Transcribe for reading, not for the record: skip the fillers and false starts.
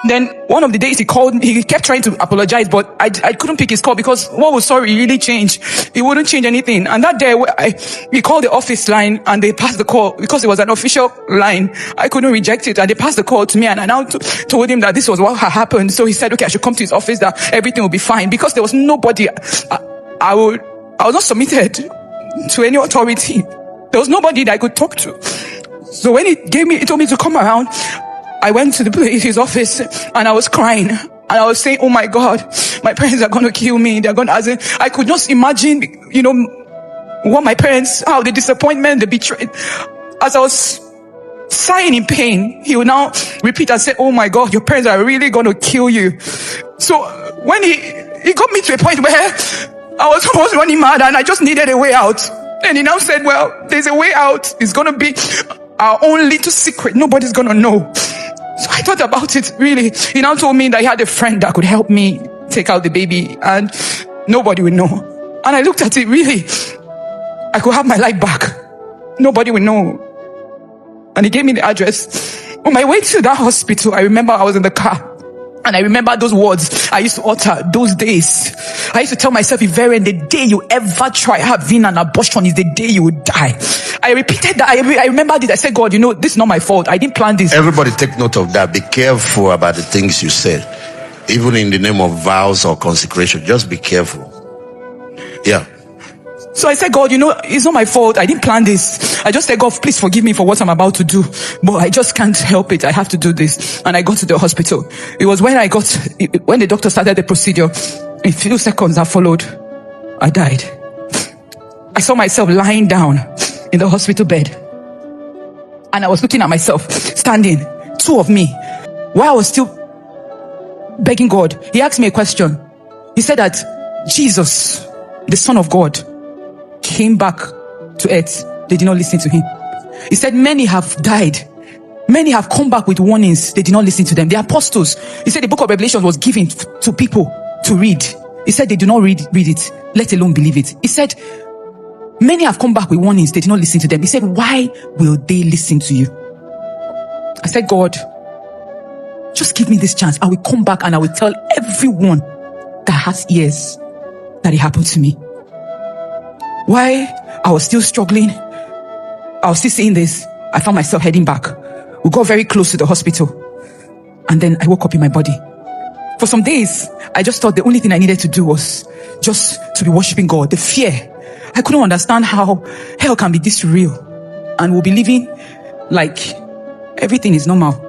Then one of the days he called me, he kept trying to apologize, but I couldn't pick his call because what was sorry really changed. It wouldn't change anything. And that day we called the office line and they passed the call because it was an official line. I couldn't reject it and they passed the call to me, and I now told him that this was what had happened. So he said, okay, I should come to his office, that everything will be fine, because there was nobody. I was not submitted to any authority. There was nobody that I could talk to. So when he told me to come around, I went to his office and I was crying and I was saying, oh my God, my parents are going to kill me. They're going to, I could just imagine, what my parents, how the disappointment, the betrayal. As I was sighing in pain, he would now repeat and say, oh my God, your parents are really going to kill you. So when he got me to a point where I was almost running mad and I just needed a way out. And he now said, well, there's a way out. It's going to be our own little secret. Nobody's going to know. So I thought about it, really. He now told me that he had a friend that could help me take out the baby and nobody would know. And I looked at it, really. I could have my life back. Nobody would know. And he gave me the address. On my way to that hospital, I remember I was in the car. And I remember those words I used to utter those days. I used to tell myself, Iverian, the day you ever try having an abortion is the day you would die. I repeated that. I remembered it. I said, God, this is not my fault. I didn't plan this. Everybody take note of that. Be careful about the things you say. Even in the name of vows or consecration, just be careful. Yeah. So I said, God, it's not my fault. I didn't plan this. I just said, God, please forgive me for what I'm about to do. But I just can't help it. I have to do this. And I got to the hospital. It was when the doctor started the procedure. In a few seconds that followed, I died. I saw myself lying down in the hospital bed. And I was looking at myself, standing, two of me. While I was still begging God, he asked me a question. He said that Jesus, the Son of God, came back to earth. They did not listen to him. He said many have died. Many have come back with warnings. They did not listen to them. The apostles, he said the book of Revelation was given to people to read. He said they do not read it, let alone believe it. He said many have come back with warnings. They did not listen to them. He said, why will they listen to you? I said, God, just give me this chance. I will come back and I will tell everyone that has ears that it happened to me. Why I was still struggling, I was still saying this, I found myself heading back. We got very close to the hospital. And then I woke up in my body. For some days, I just thought the only thing I needed to do was just to be worshiping God. The fear. I couldn't understand how hell can be this real. And we'll be living like everything is normal.